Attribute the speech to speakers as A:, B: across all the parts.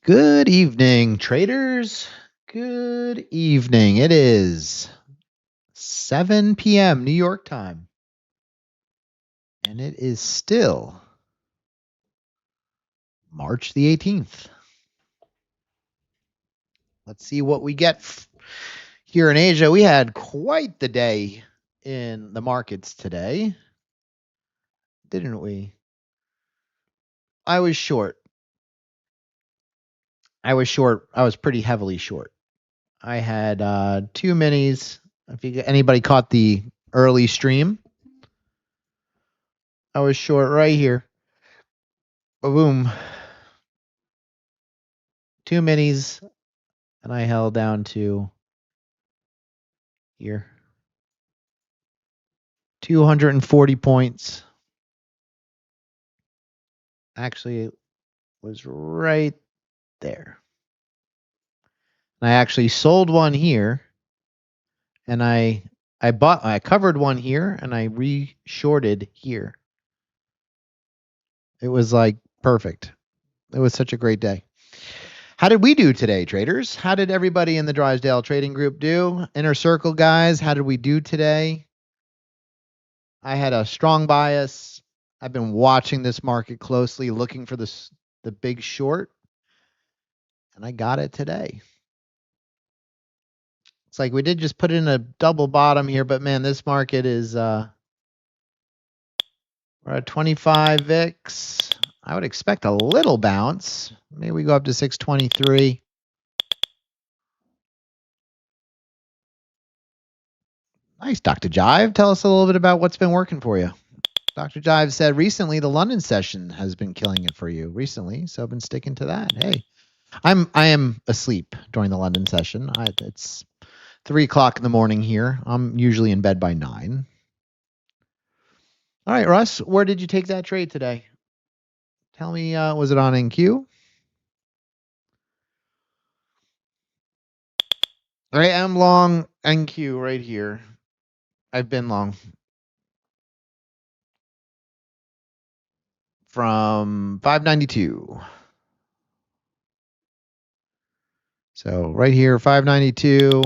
A: Good evening, traders. Good evening. It is 7 p.m. New York time. And it is still March the 18th. Let's see what we get here in Asia. We had quite the day in the markets today, didn't we? I was short. I was pretty heavily short. I had two minis. If anybody caught the early stream, I was short right here. Boom. Two minis, and I held down to here. 240 points. Actually, it was right there. I actually sold one here, and I covered one here, and I re-shorted here. It was like perfect. It was such a great day. How did we do today, traders? How did everybody in the Drysdale Trading Group do? Inner Circle guys, how did we do today? I had a strong bias. I've been watching this market closely, looking for the big short, and I got it today. It's like we did just put in a double bottom here, but man, this market is we're at 25 VIX. I would expect a little bounce. Maybe we go up to 623. Nice, Dr. Jive. Tell us a little bit about what's been working for you. Dr. Jive said recently the London session has been killing it for you recently, so I've been sticking to that. Hey, I am asleep during the London session. It's 3 o'clock in the morning here. I'm usually in bed by 9. All right, Russ, where did you take that trade today? Tell me, was it on NQ? I am long NQ right here. I've been long. From 592. So right here, 592.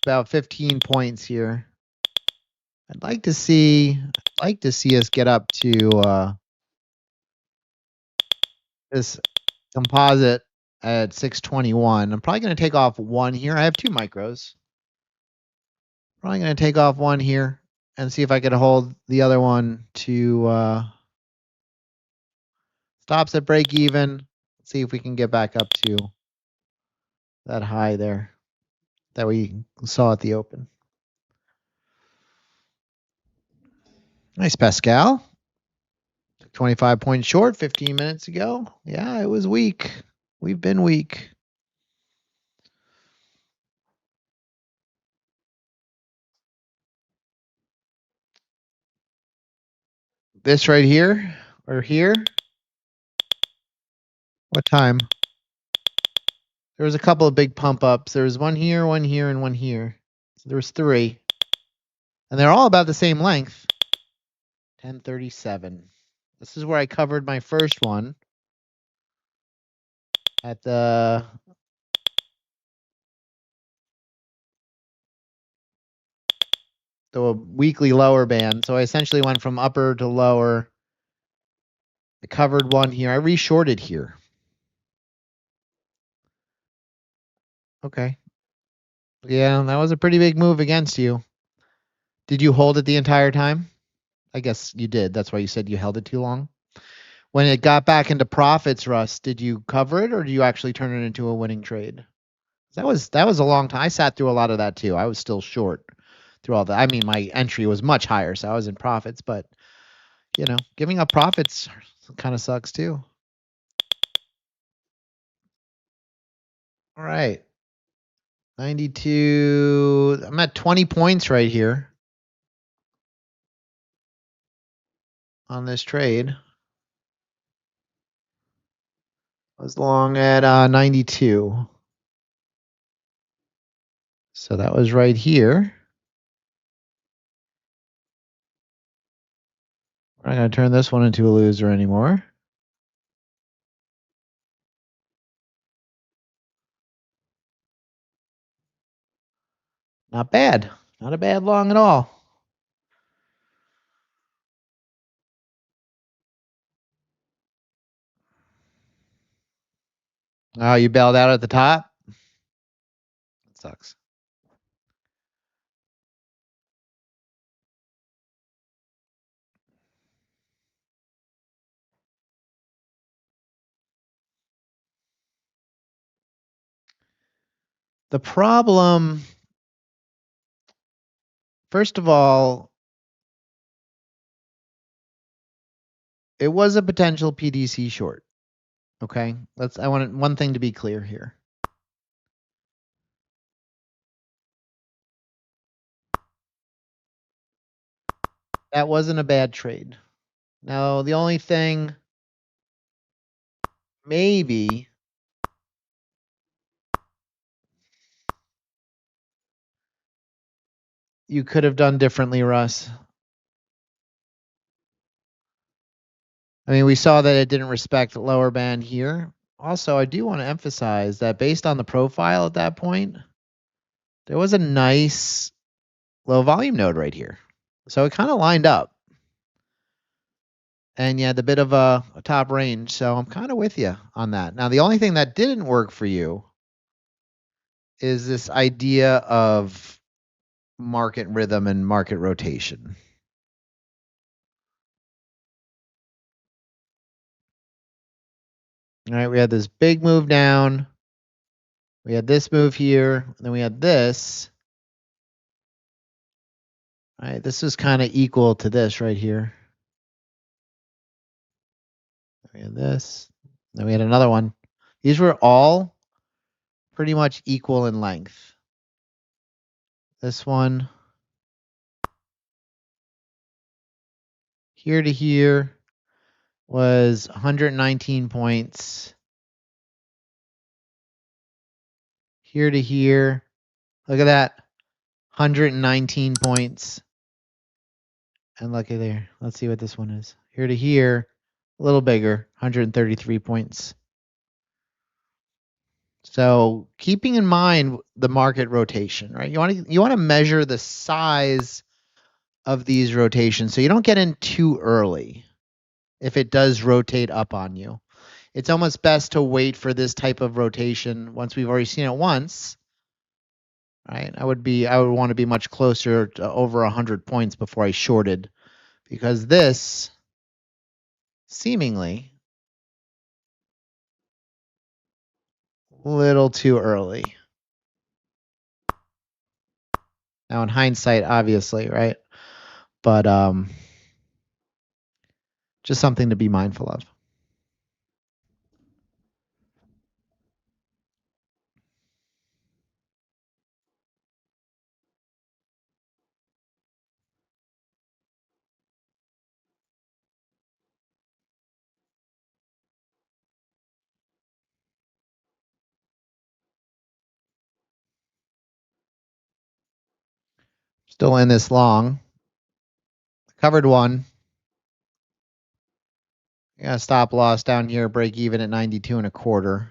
A: About 15 points here. I'd like to see us get up to this composite at 621. I'm probably going to take off one here. I have 2 micros. Probably going to take off one here and see if I could hold the other one to stops at break even. See if we can get back up to that high there that we saw at the open. Nice, Pascal. 25 points short 15 minutes ago. Yeah, it was weak. We've been weak. This right here or here. What time? There was a couple of big pump ups. There was one here, and one here. So there was 3. And they're all about the same length. 1037. This is where I covered my first one at the weekly lower band. So I essentially went from upper to lower. I covered one here. I re-shorted here. Okay. Yeah, that was a pretty big move against you. Did you hold it the entire time? I guess you did. That's why you said you held it too long. When it got back into profits, Russ, did you cover it or did you actually turn it into a winning trade? That was a long time. I sat through a lot of that too. I was still short through all that. I mean, my entry was much higher, so I was in profits, but you know, giving up profits kind of sucks too. All right. 92. I'm at 20 points right here on this trade. I was long at 92. So that was right here. We're not going to turn this one into a loser anymore. Not bad. Not a bad long at all. Oh, you bailed out at the top? That sucks. The problem, first of all, it was a potential PDC short. Okay, I want one thing to be clear here. That wasn't a bad trade. Now, the only thing maybe you could have done differently, Russ. I mean, we saw that it didn't respect the lower band here. Also, I do want to emphasize that based on the profile at that point, there was a nice low volume node right here. So it kind of lined up. And you had a bit of a top range. So I'm kind of with you on that. Now, the only thing that didn't work for you is this idea of market rhythm and market rotation. All right, we had this big move down. We had this move here. And then we had this. All right, this is kind of equal to this right here. We had this. Then we had another one. These were all pretty much equal in length. This one here to here was 119 points. Here to here, look at that, 119 points. And look at there. Let's see what this one is. Here to here, a little bigger, 133 points. So keeping in mind the market rotation, right? You want to measure the size of these rotations so you don't get in too early if it does rotate up on you. It's almost best to wait for this type of rotation once we've already seen it once. Right? I would want to be much closer to over 100 points before I shorted, because this seemingly a little too early. Now in hindsight, obviously, right? But just something to be mindful of. Still in this long. Covered one. Yeah, stop loss down here, break even at 92 and a quarter.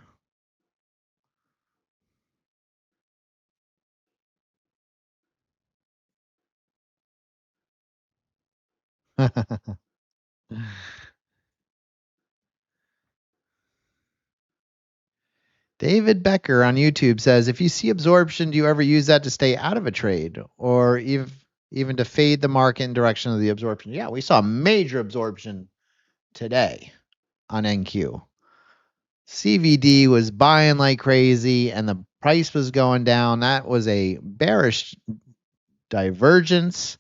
A: David Becker on YouTube says, if you see absorption, do you ever use that to stay out of a trade or even to fade the market in direction of the absorption? Yeah, we saw major absorption today on NQ. CVD was buying like crazy and the price was going down. That was a bearish divergence.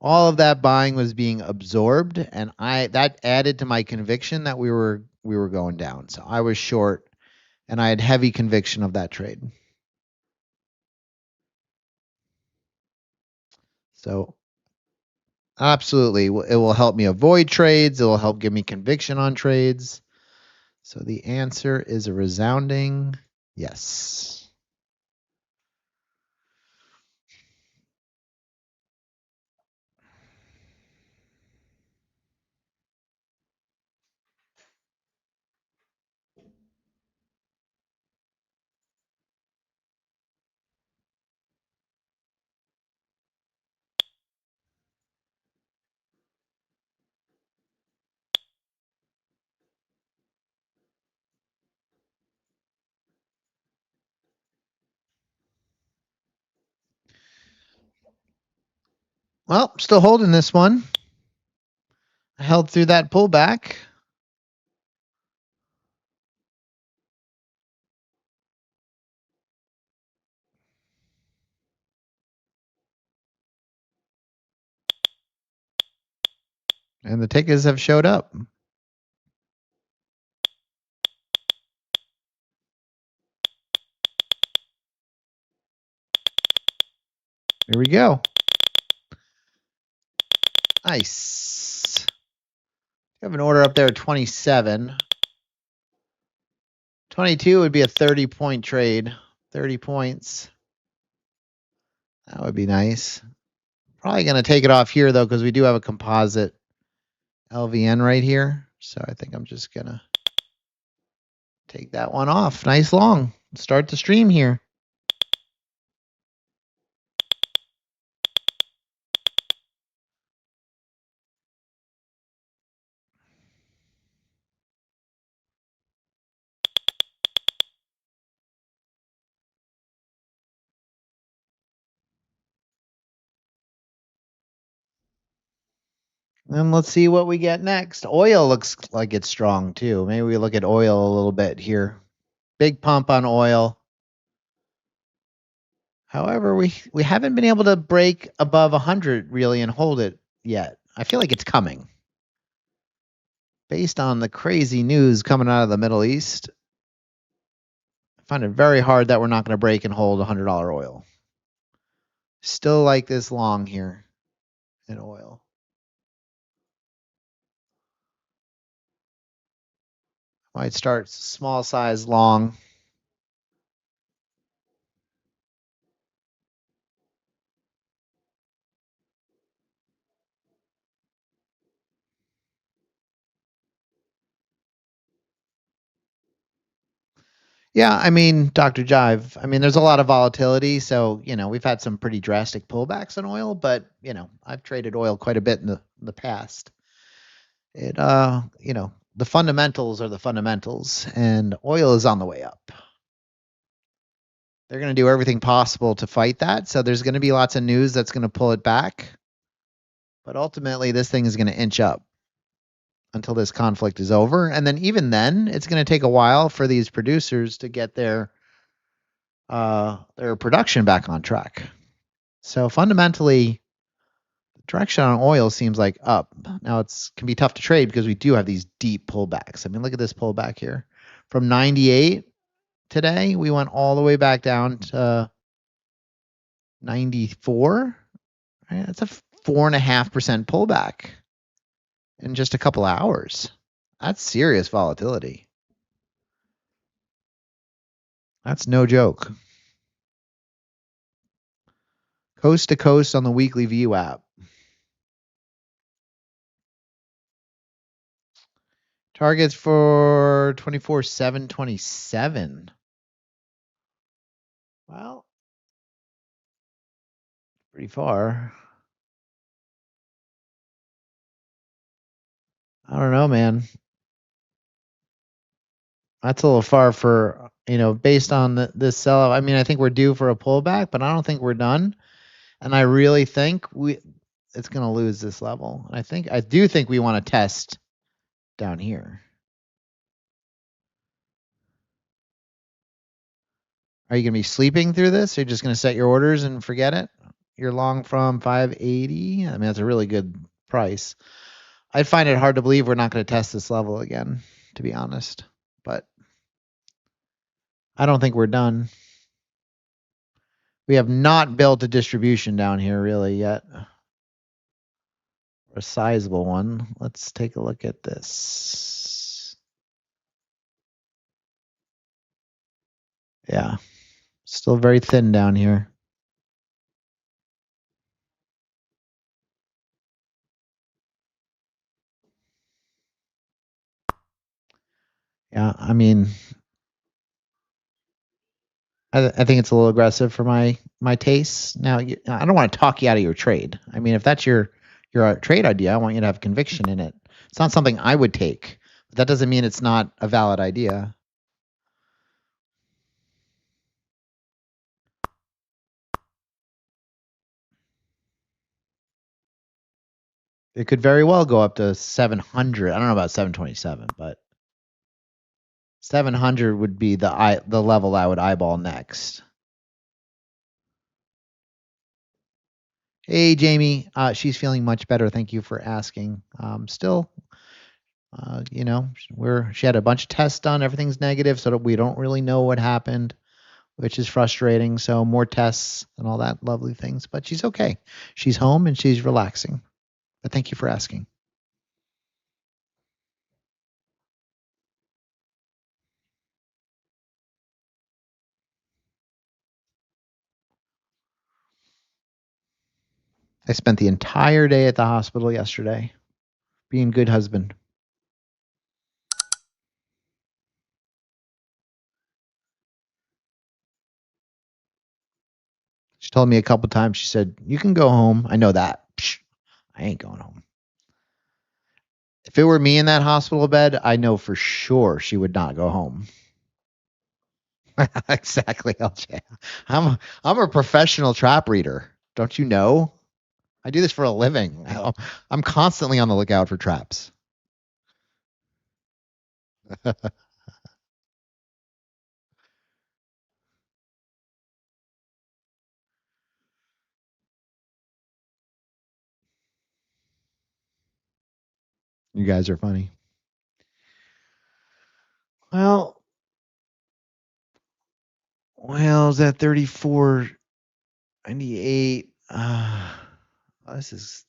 A: All of that buying was being absorbed, and that added to my conviction that we were going down. So I was short, and I had heavy conviction of that trade. So absolutely, it will help me avoid trades. It will help give me conviction on trades. So the answer is a resounding yes. Well, still holding this one. I held through that pullback. And the tickets have showed up. Here we go. Nice. You have an order up there at 27. 22 would be a 30-point trade. 30 points. That would be nice. Probably going to take it off here, though, because we do have a composite LVN right here. So I think I'm just going to take that one off. Nice long. Start the stream here. And let's see what we get next. Oil looks like it's strong, too. Maybe we look at oil a little bit here. Big pump on oil. However, we haven't been able to break above 100 really and hold it yet. I feel like it's coming. Based on the crazy news coming out of the Middle East, I find it very hard that we're not going to break and hold $100 oil. Still like this long here in oil. Might start small size long. Yeah, I mean, Dr. Jive, I mean, there's a lot of volatility. So, we've had some pretty drastic pullbacks in oil, but, I've traded oil quite a bit in the past. It, the fundamentals are the fundamentals, and oil is on the way up. They're going to do everything possible to fight that. So there's going to be lots of news that's going to pull it back. But ultimately, this thing is going to inch up until this conflict is over. And then even then, it's going to take a while for these producers to get their production back on track. So fundamentally, the direction on oil seems like up. Now it can be tough to trade because we do have these deep pullbacks. I mean, look at this pullback here. From 98 today, we went all the way back down to 94. Right? That's a 4.5% pullback in just a couple hours. That's serious volatility. That's no joke. Coast to coast on the weekly VWAP. Targets for 24/7/27. Well, pretty far. I don't know, man. That's a little far for, based on this sell. I mean, I think we're due for a pullback, but I don't think we're done. And I really think it's going to lose this level. And I do think we want to test down here. Are you going to be sleeping through this? Or are you just going to set your orders and forget it? You're long from 580. I mean, that's a really good price. I'd find it hard to believe we're not going to test this level again, to be honest. But I don't think we're done. We have not built a distribution down here really yet. Or a sizable one. Let's take a look at this. Yeah. Still very thin down here. Yeah, I mean, I think it's a little aggressive for my tastes. Now, I don't want to talk you out of your trade. I mean, if that's your trade idea, I want you to have conviction in it. It's not something I would take, but that doesn't mean it's not a valid idea. It could very well go up to 700. I don't know about 727, but 700 would be the level I would eyeball next. Hey, Jamie. She's feeling much better. Thank you for asking. Still, she had a bunch of tests done. Everything's negative, so we don't really know what happened, which is frustrating. So more tests and all that lovely things. But she's okay. She's home and she's relaxing. But thank you for asking. I spent the entire day at the hospital yesterday, being a good husband. She told me a couple times, she said, "You can go home." I know that. Psh, I ain't going home. If it were me in that hospital bed, I know for sure she would not go home. Exactly, LJ. I'm a professional trap reader. Don't you know? I do this for a living. I'm constantly on the lookout for traps. You guys are funny. Well, is that 34.98? This is.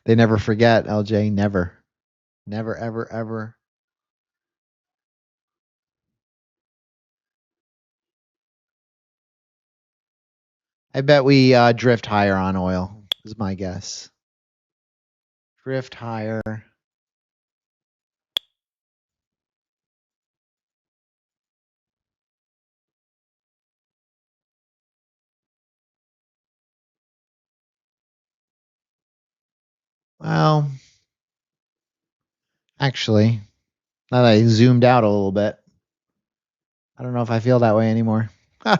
A: They never forget, LJ. Never. Never, ever, ever. I bet we drift higher on oil, is my guess. Drift higher. Well, actually, now that I zoomed out a little bit, I don't know if I feel that way anymore. All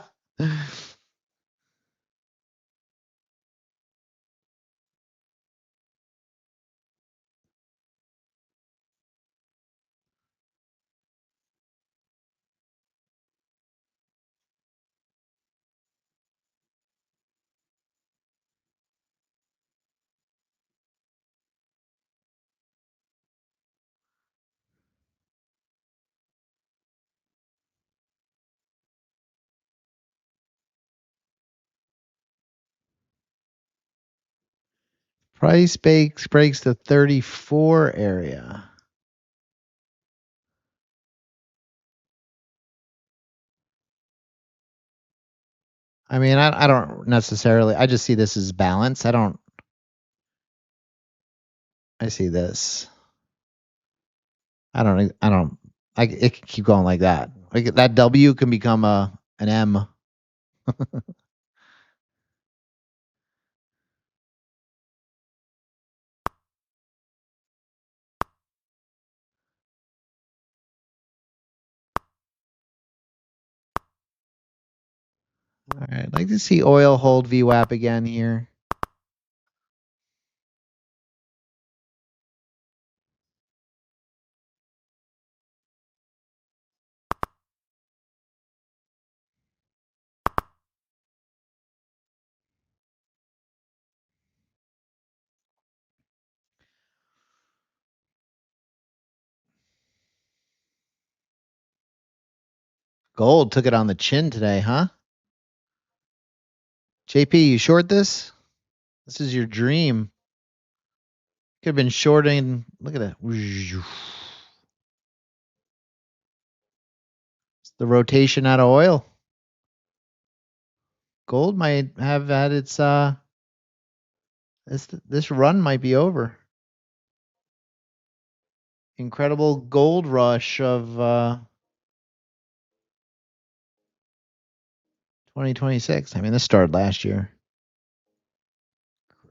A: Price breaks the 34 area. I mean, I don't necessarily. I just see this as balance. I see this. It can keep going like that. Like that W can become an M. All right, I'd like to see oil hold VWAP again here. Gold took it on the chin today, huh? JP, you short this? This is your dream. Could have been shorting. Look at that. It's the rotation out of oil. Gold might have had its this run might be over. Incredible gold rush of 2026. I mean, this started last year.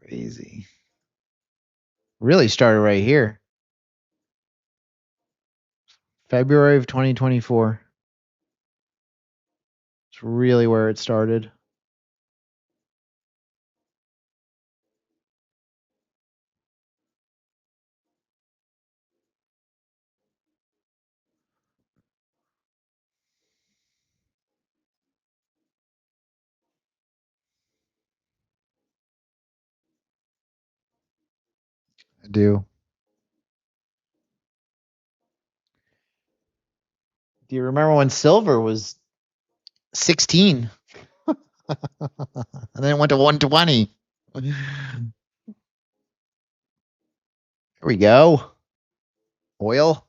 A: Crazy. Really started right here. February of 2024. It's really where it started. I do. Do you remember when silver was 16? And then it went to 120. Here we go. Oil.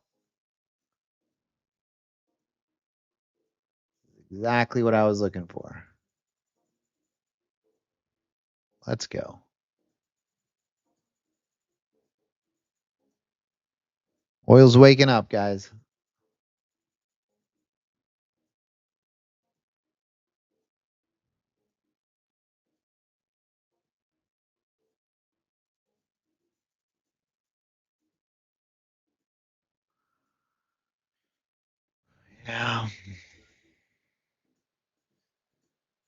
A: Exactly what I was looking for. Let's go. Oil's waking up, guys. Yeah.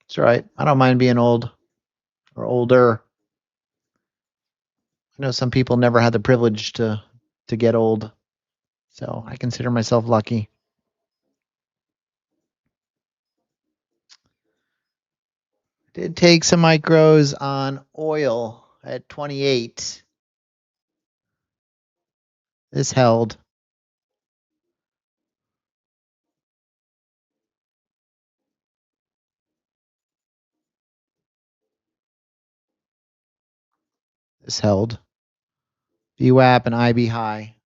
A: It's all right. I don't mind being old or older. I know some people never had the privilege to get old. So I consider myself lucky. Did take some micros on oil at 28. This held. This held. VWAP and IB high.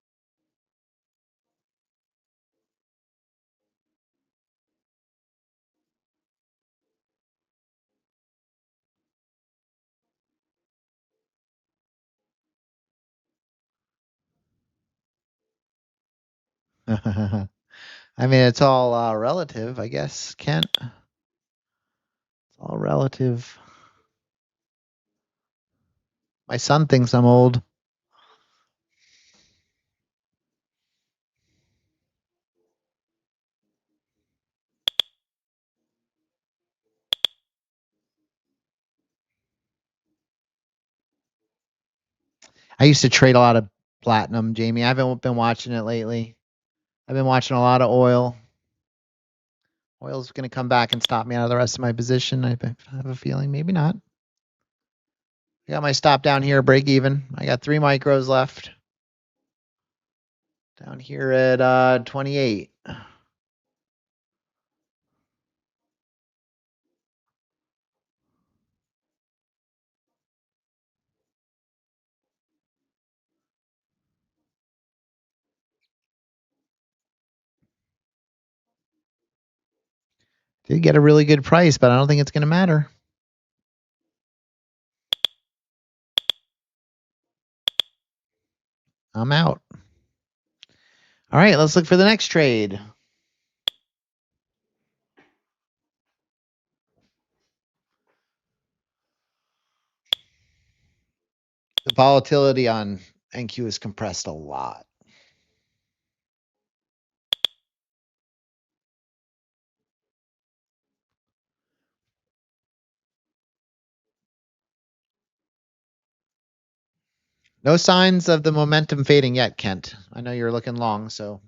A: I mean, it's all relative, I guess, Kent. It's all relative. My son thinks I'm old. I used to trade a lot of platinum, Jamie. I haven't been watching it lately. I've been watching a lot of oil. Oil's going to come back and stop me out of the rest of my position. I have a feeling. Maybe not. I got my stop down here, break even. I got 3 micros left. Down here at 28. Did get a really good price, but I don't think it's going to matter. I'm out. All right, let's look for the next trade. The volatility on NQ is compressed a lot. No signs of the momentum fading yet, Kent. I know you're looking long, so,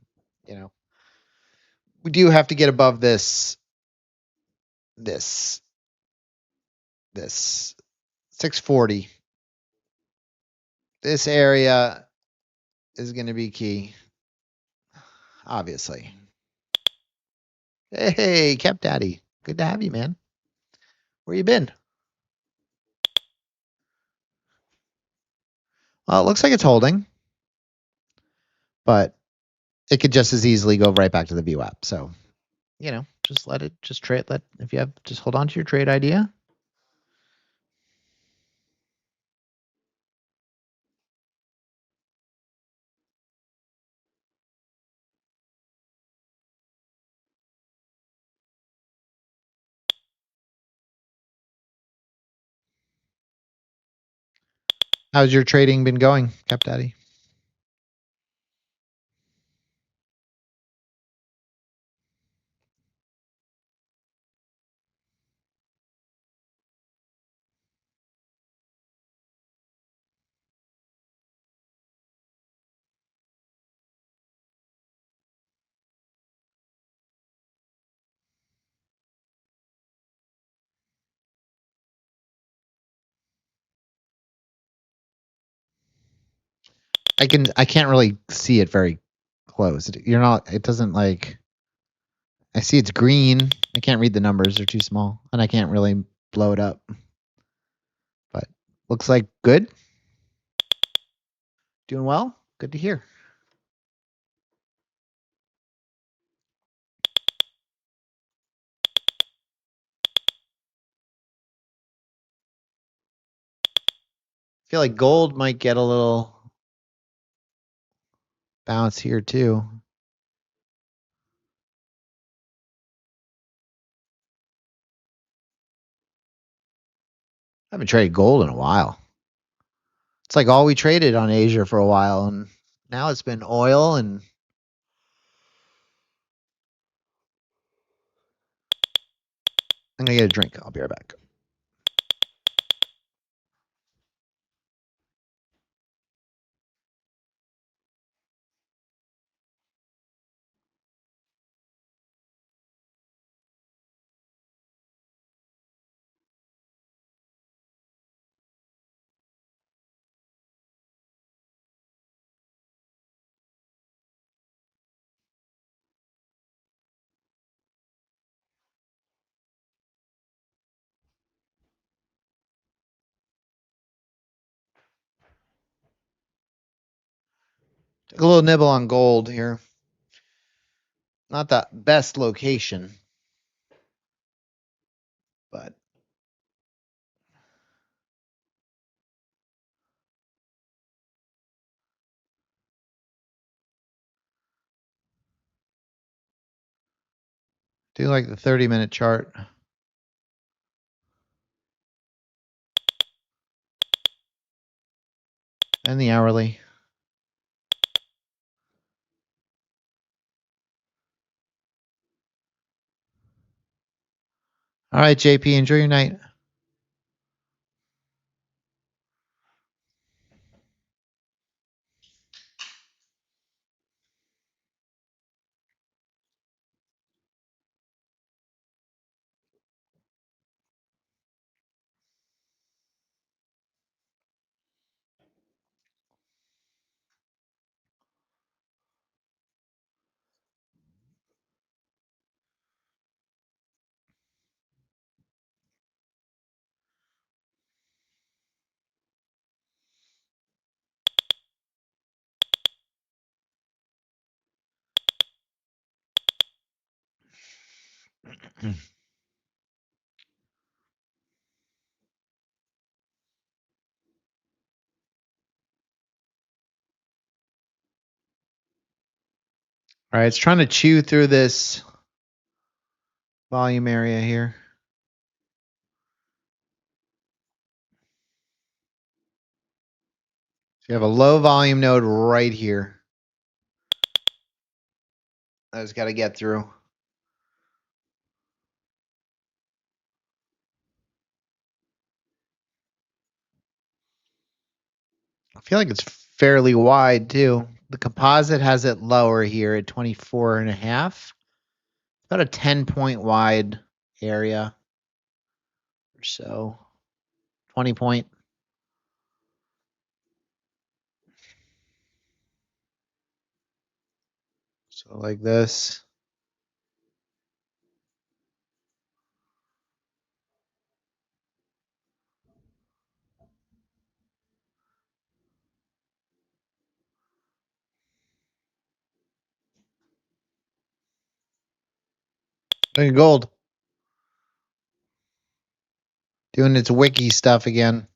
A: we do have to get above this 640. This area is going to be key, obviously. Hey, Cap Daddy. Good to have you, man. Where you been? Well, it looks like it's holding, but it could just as easily go right back to the VWAP. So, just trade. Just hold on to your trade idea. How's your trading been going, Cap Daddy? I can't really see it very close. You're not, it doesn't like, I see it's green. I can't read the numbers, they're too small, and I can't really blow it up. But looks like good. Doing well. Good to hear. I feel like gold might get a little bounce here too. I haven't traded gold in a while. It's like all we traded on Asia for a while, and now it's been oil and I'm gonna get a drink. I'll be right back. Took a little nibble on gold here. Not the best location, but do like the 30-minute chart and the hourly. All right, JP, enjoy your night. All right, it's trying to chew through this volume area here. So you have a low volume node right here. I just got to get through. I feel like it's fairly wide too. The composite has it lower here at 24.5. About a 10-point wide area or so. 20-point. So like this. Look at gold. Doing its wiki stuff again.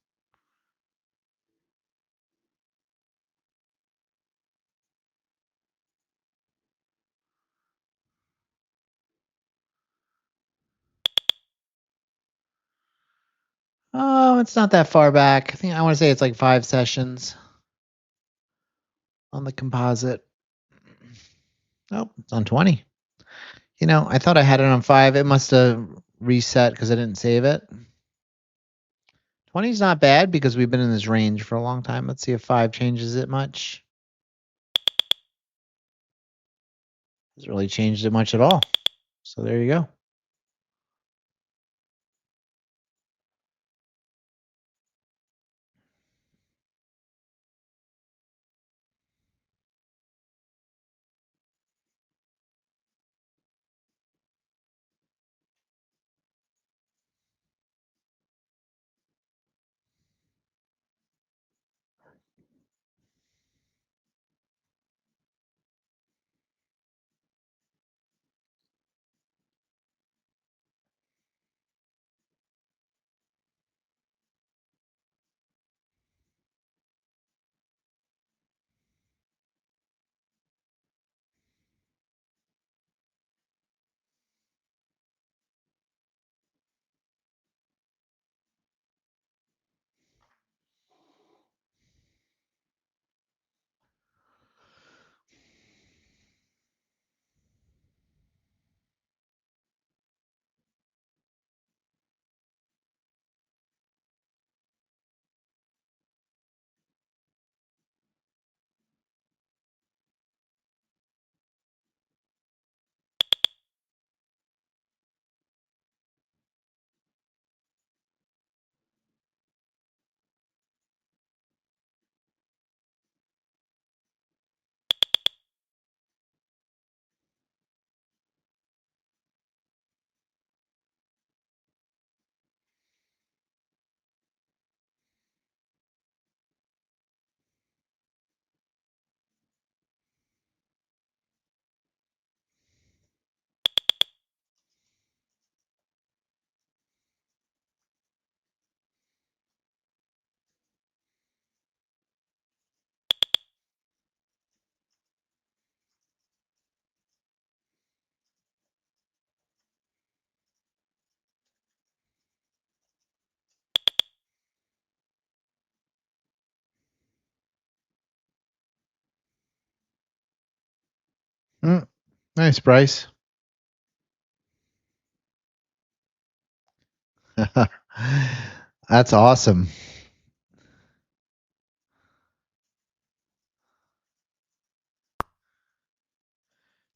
A: No, it's not that far back. I want to say it's like 5 sessions on the composite. Nope, it's on 20. I thought I had it on 5. It must have reset because I didn't save it. 20 is not bad because we've been in this range for a long time. Let's see if 5 changes it much. Hasn't really changed it much at all. So there you go. Nice, Bryce. That's awesome.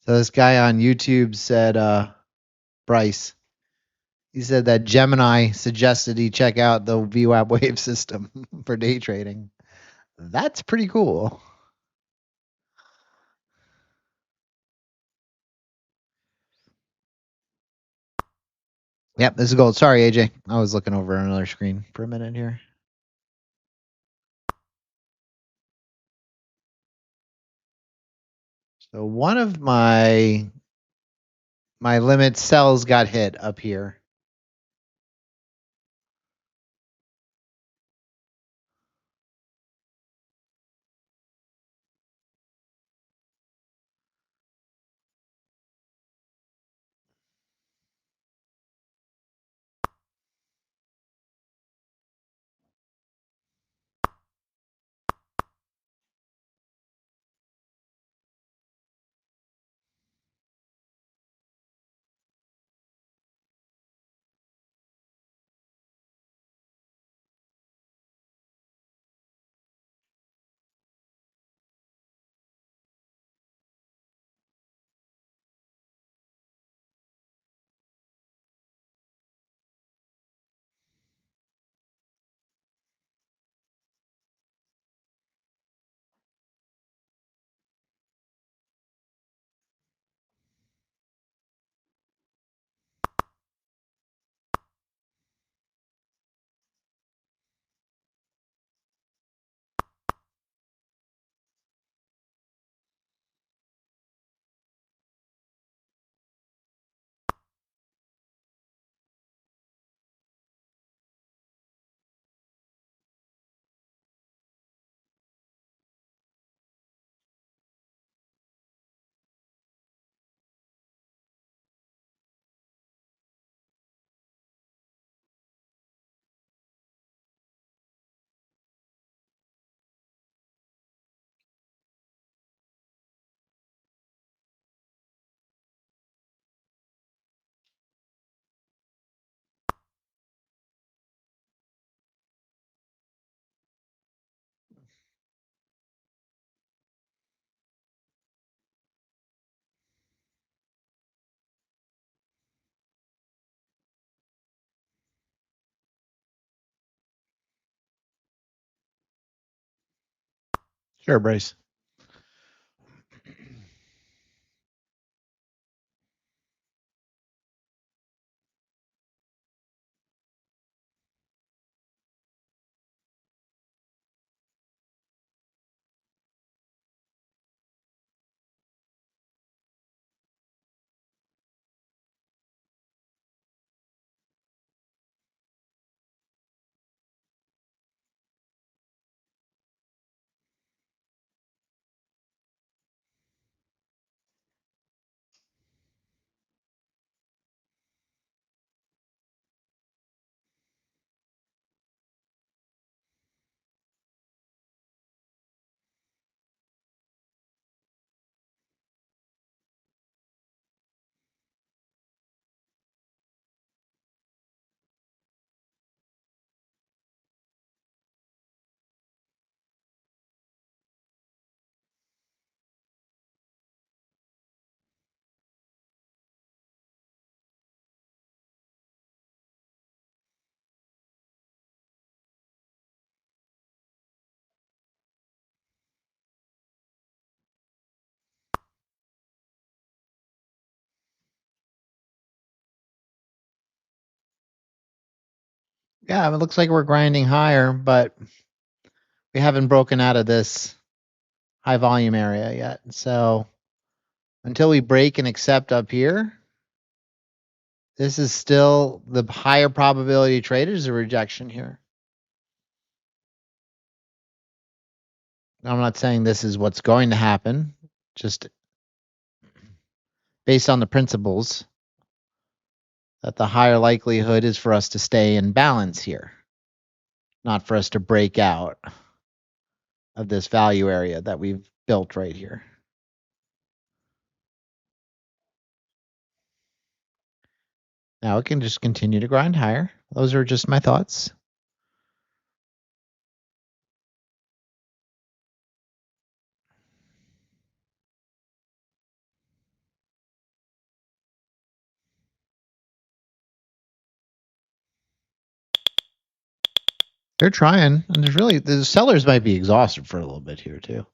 A: So this guy on YouTube said, Bryce, he said that Gemini suggested he check out the VWAP Wave System for day trading. That's pretty cool. Yep, this is gold. Sorry, AJ. I was looking over another screen for a minute here. So one of my limit cells got hit up here. Sure, Bryce. Yeah, it looks like we're grinding higher, but we haven't broken out of this high volume area yet. So until we break and accept up here, this is still the higher probability trade is a rejection here. I'm not saying this is what's going to happen, just based on the principles that the higher likelihood is for us to stay in balance here, not for us to break out of this value area that we've built right here. Now it can just continue to grind higher. Those are just my thoughts. They're trying, and the sellers might be exhausted for a little bit here too.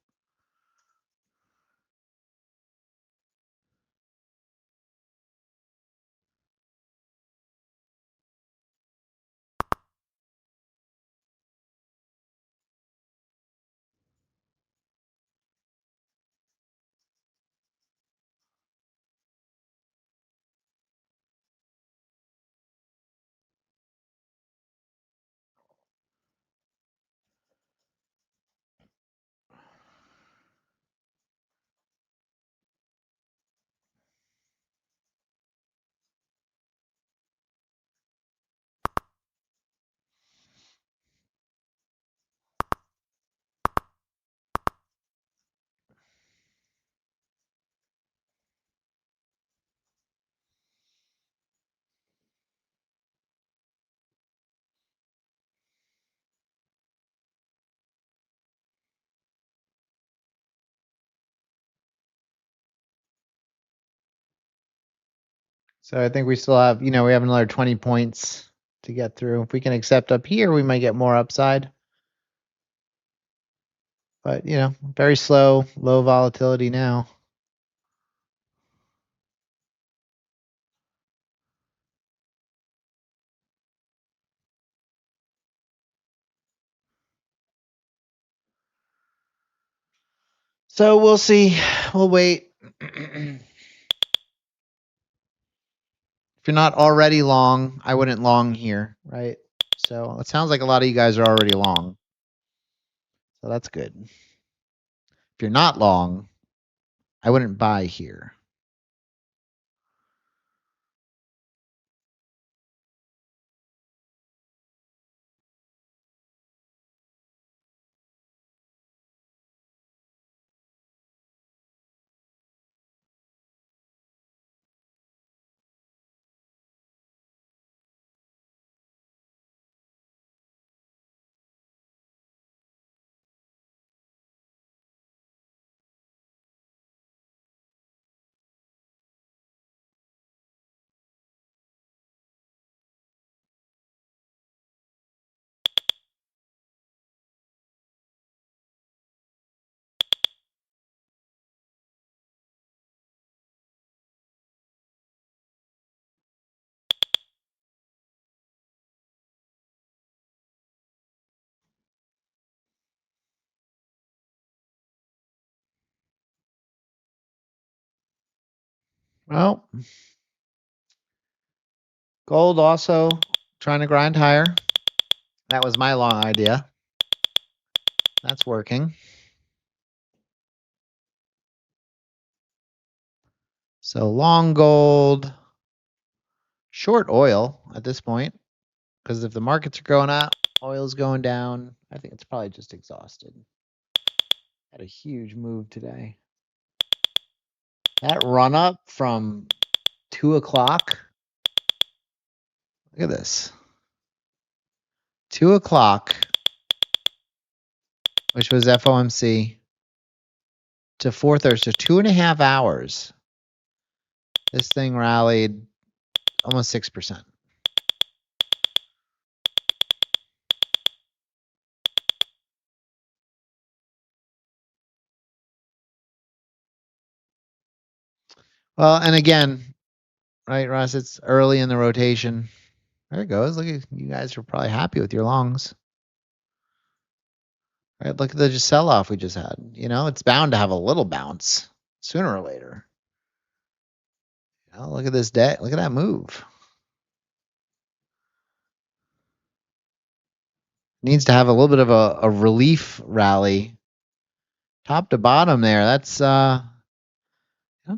A: So I think we still have, we have another 20 points to get through. If we can accept up here, we might get more upside. But, very slow, low volatility now. So we'll see. We'll wait. If you're not already long, I wouldn't long here, right? So it sounds like a lot of you guys are already long. So that's good. If you're not long, I wouldn't buy here. Well, gold also trying to grind higher. That was my long idea. That's working. So long gold, short oil at this point, because if the markets are going up, oil's going down. I think it's probably just exhausted. Had a huge move today. That run up from 2 o'clock. Look at this. 2 o'clock, which was FOMC, to 4:30, so 2.5 hours. This thing rallied almost 6%. Well, and again, right, Russ, it's early in the rotation. There it goes. Look at you guys are probably happy with your longs. Right, look at the sell-off we just had. You know, it's bound to have a little bounce sooner or later. You know, look at this day. Look at that move. Needs to have a little bit of a relief rally. Top to bottom there. That's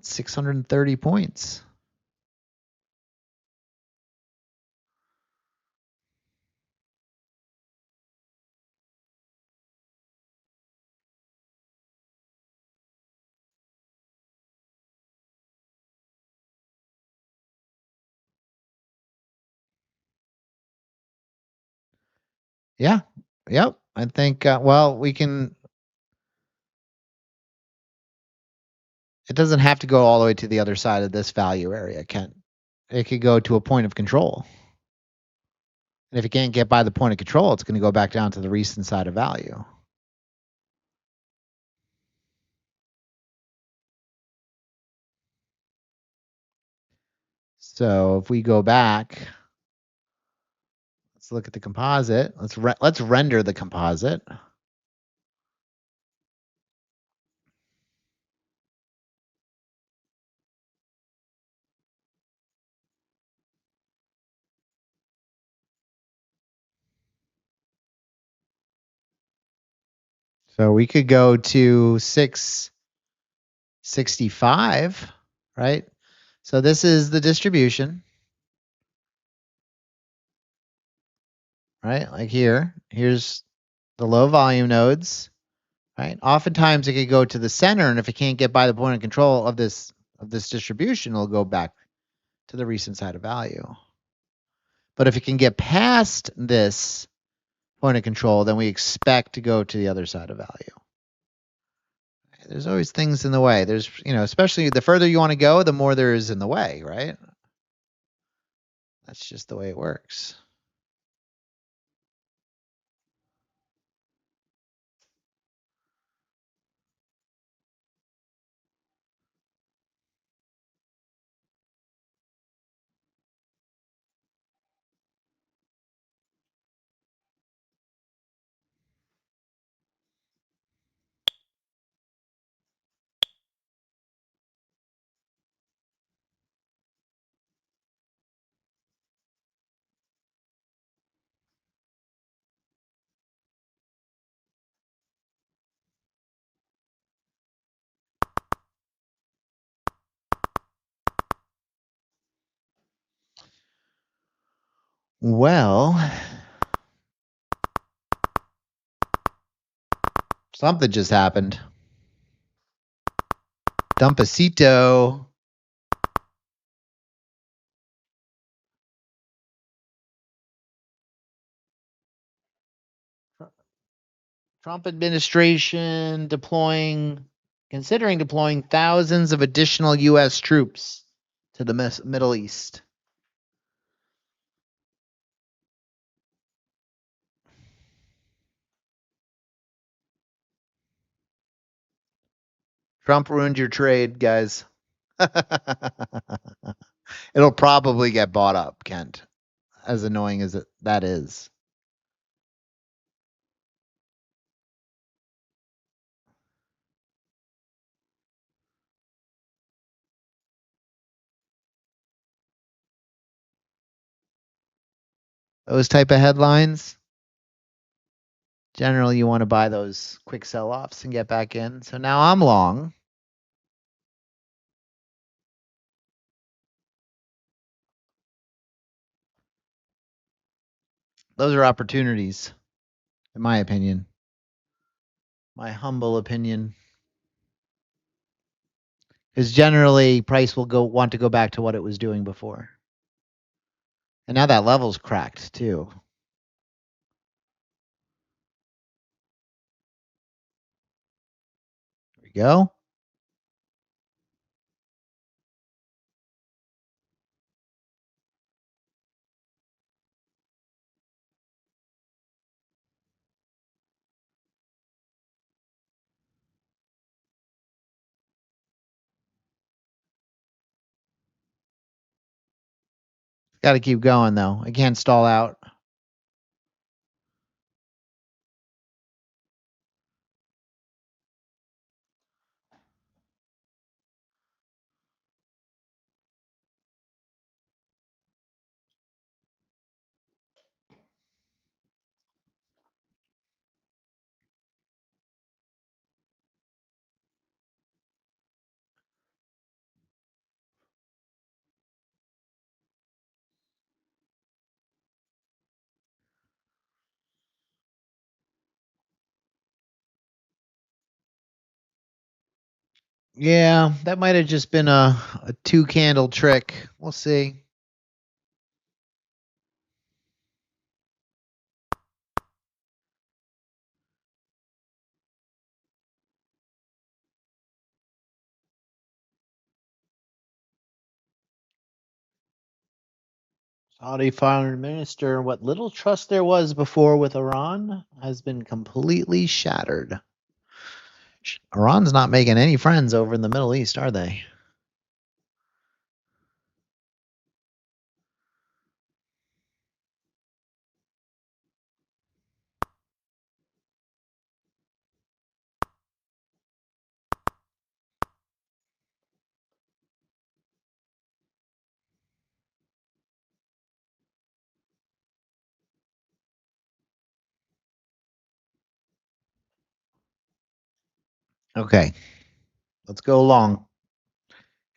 A: 630 points. Yeah. Yep. I think well, we can it doesn't have to go all the way to the other side of this value area, Kent. It could go to a point of control. And if it can't get by the point of control, it's going to go back down to the recent side of value. So if we go back, let's look at the composite. Let's render the composite. So we could go to 665, right? So this is the distribution, right? Like here's the low volume nodes, right? Oftentimes it could go to the center, and if it can't get by the point of control of this distribution, it'll go back to the recent side of value. But if it can get past this point of control, then we expect to go to the other side of value. There's always things in the way. There's, especially the further you want to go, the more there is in the way, right? That's just the way it works. Well, something just happened. Dumpacito. Trump administration considering deploying thousands of additional U.S. troops to the Middle East. Trump ruined your trade, guys. It'll probably get bought up, Kent, as annoying as that is. Those type of headlines. Generally, you want to buy those quick sell-offs and get back in. So now I'm long. Those are opportunities, in my opinion. My humble opinion. Because generally, price will want to go back to what it was doing before. And now that level's cracked, too. There we go. Got to keep going, though. I can't stall out. Yeah, that might have just been a 2-candle trick. We'll see. Saudi foreign minister, what little trust there was before with Iran has been completely shattered. Iran's not making any friends over in the Middle East, are they? Okay. Let's go long.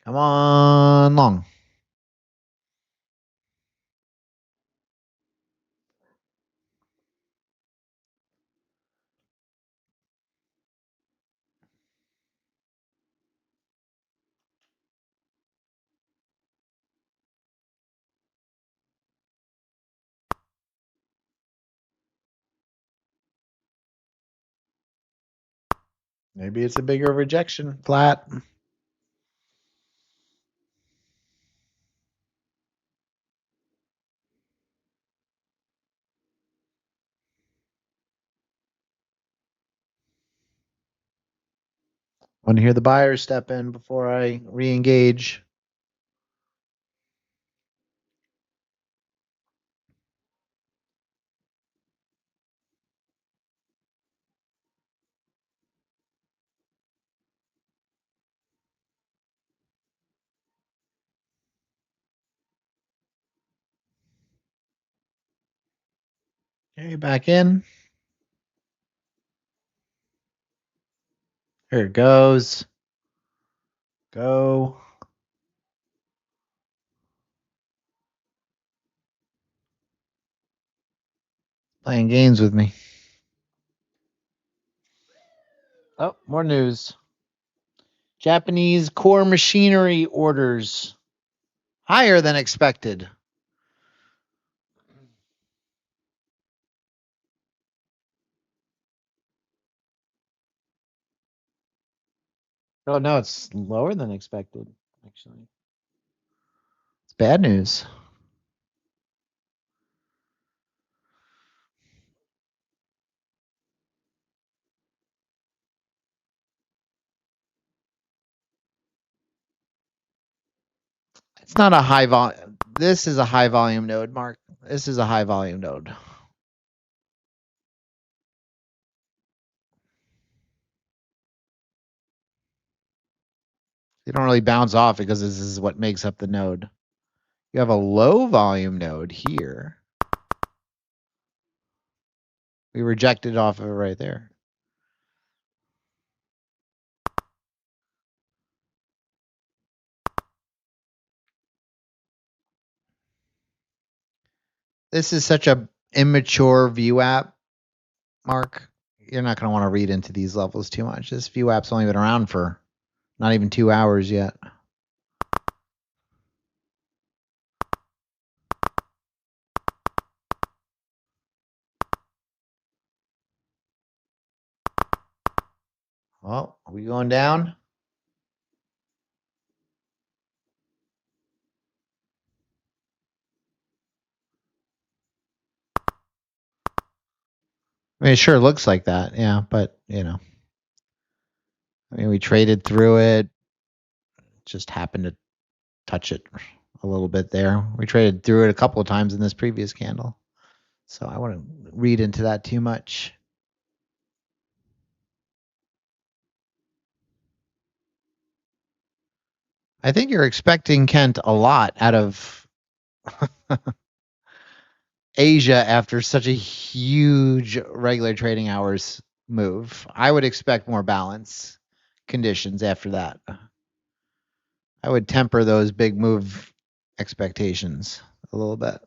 A: Come on, long. Maybe it's a bigger rejection. Flat. Want to hear the buyers step in before I re-engage. Okay, back in. Here it goes. Go. Playing games with me. Oh, more news. Japanese core machinery orders higher than expected. Oh, no, it's lower than expected, actually. It's bad news. It's not a high volume. This is a high volume node, Mark. This is a high volume node. You don't really bounce off because this is what makes up the node. You have a low volume node here. We rejected off of it right there. This is such a immature VWAP, Mark. You're not going to want to read into these levels too much. This VWAP's only been around for not even 2 hours yet. Oh, are we going down? I mean, it sure looks like that, yeah, but, you know. I mean, we traded through it. Just happened to touch it a little bit there. We traded through it a couple of times in this previous candle. So I wouldn't read into that too much. I think you're expecting, Kent, a lot out of Asia after such a huge regular trading hours move. I would expect more balance conditions after that. I would temper those big move expectations a little bit.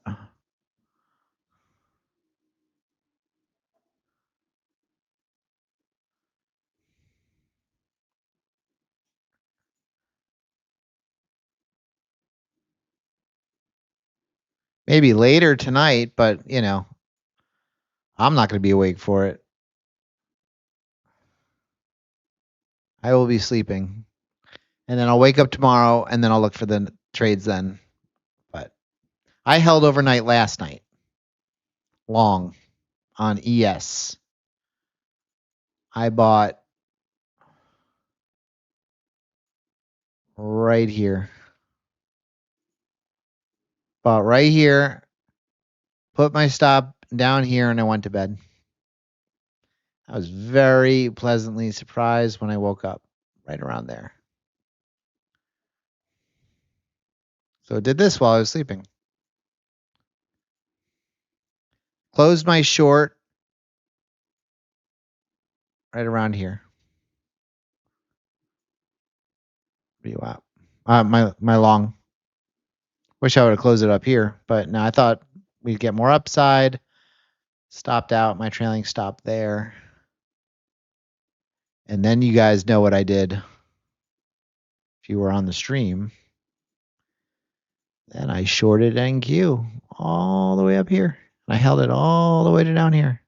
A: Maybe later tonight, but you know, I'm not going to be awake for it. I will be sleeping. And then I'll wake up tomorrow and then I'll look for the trades then. But I held overnight last night. Long on ES. I bought right here. Bought right here. Put my stop down here and I went to bed. I was very pleasantly surprised when I woke up right around there. So I did this while I was sleeping. Closed my short right around here. VWAP. My long. Wish I would have closed it up here, but no, I thought we'd get more upside. Stopped out my trailing stop there. And then you guys know what I did. If you were on the stream, then I shorted NQ all the way up here. And I held it all the way to down here.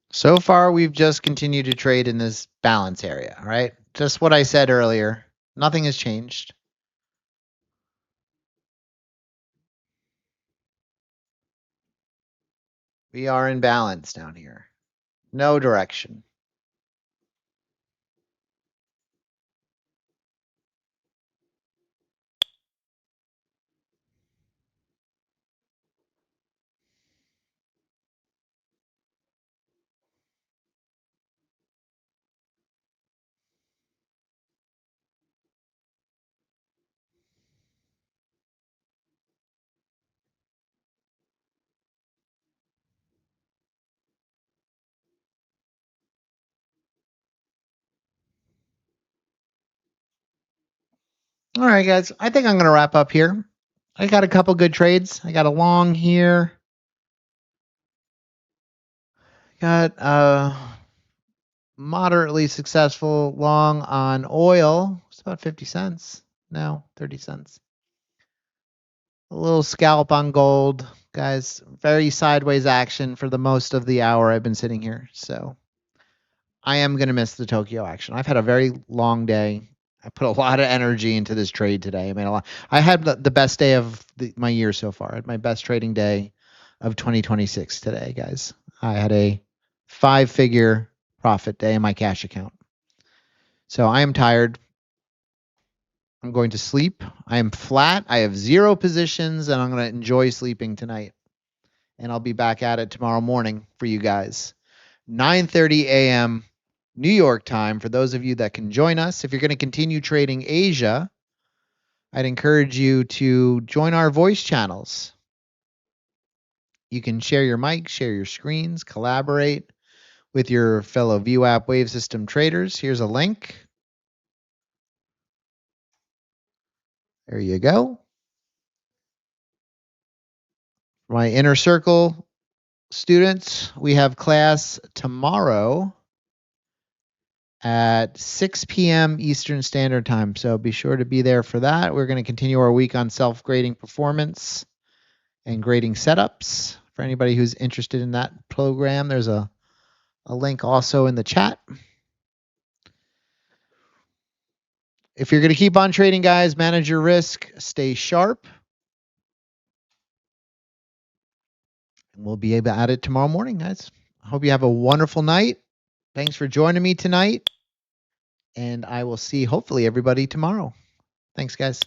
A: So far, we've just continued to trade in this balance area, right? Just what I said earlier. Nothing has changed. We are in balance down here. No direction. All right, guys. I think I'm going to wrap up here. I got a couple good trades. I got a long here. Got a moderately successful long on oil. It's about 50 cents. No, 30 cents. A little scalp on gold. Guys, very sideways action for the most of the hour I've been sitting here. So I am going to miss the Tokyo action. I've had a very long day. I put a lot of energy into this trade today. I made a lot. I had the best day of my year so far. I had my best trading day of 2026 today, guys. I had a 5-figure profit day in my cash account. So I am tired. I'm going to sleep. I am flat. I have 0 positions, and I'm going to enjoy sleeping tonight. And I'll be back at it tomorrow morning for you guys. 9:30 a.m. New York time for those of you that can join us. If you're going to continue trading Asia, I'd encourage you to join our voice channels. You can share your mic, share your screens, collaborate with your fellow VWAP Wave System traders. Here's a link. There you go. My inner circle students, we have class tomorrow at 6 p.m. Eastern Standard Time. So be sure to be there for that. We're going to continue our week on self-grading performance and grading setups. For anybody who's interested in that program, there's a link also in the chat. If you're going to keep on trading, guys, manage your risk, stay sharp. And we'll be at it tomorrow morning, guys. I hope you have a wonderful night. Thanks for joining me tonight. And I will see, hopefully, everybody tomorrow. Thanks, guys.